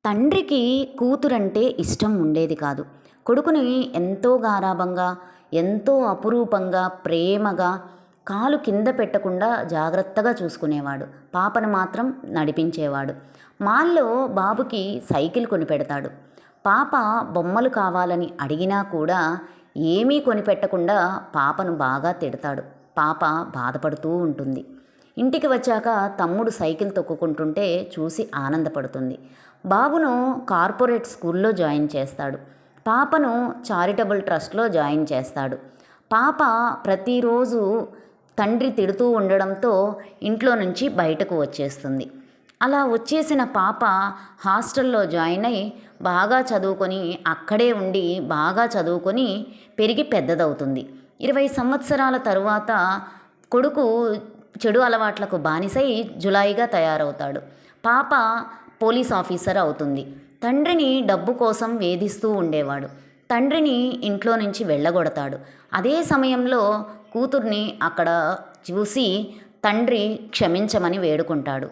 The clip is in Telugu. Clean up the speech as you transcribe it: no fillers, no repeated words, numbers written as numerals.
తండ్రికి కూతురంటే ఇష్టం ఉండేది కాదు. కొడుకుని ఎంతో గారాబంగా, ఎంతో అపురూపంగా, ప్రేమగా కాలు కింద పెట్టకుండా జాగ్రత్తగా చూసుకునేవాడు. పాపను మాత్రం నడిపించేవాడు. మాల్లో బాబుకి సైకిల్ కొనిపెడతాడు. పాప బొమ్మలు కావాలని అడిగినా కూడా ఏమీ కొనిపెట్టకుండా పాపను బాగా తిడతాడు. పాప బాధపడుతూ ఉంటుంది. ఇంటికి వచ్చాక తమ్ముడు సైకిల్ తొక్కుకుంటుంటే చూసి ఆనందపడుతుంది. బాబును కార్పొరేట్ స్కూల్లో జాయిన్ చేస్తాడు. పాపను చారిటబుల్ ట్రస్ట్లో జాయిన్ చేస్తాడు. పాప ప్రతిరోజు తండ్రి తిడుతూ ఉండడంతో ఇంట్లో నుంచి బయటకు వచ్చేస్తుంది. అలా వచ్చేసిన పాప హాస్టల్లో జాయిన్ అయి బాగా చదువుకొని అక్కడే ఉండి బాగా చదువుకొని పెరిగి పెద్దదవుతుంది. 20 సంవత్సరాల తరువాత కొడుకు చెడు అలవాట్లకు బానిసై జులాయిగా తయారవుతాడు. పాప పోలీస్ ఆఫీసర్ అవుతుంది. తండ్రిని డబ్బు కోసం వేధిస్తూ ఉండేవాడు. తండ్రిని ఇంట్లో నుంచి వెళ్ళగొడతాడు. అదే సమయంలో కూతుర్ని అక్కడ చూసి తండ్రి క్షమించమని వేడుకుంటాడు.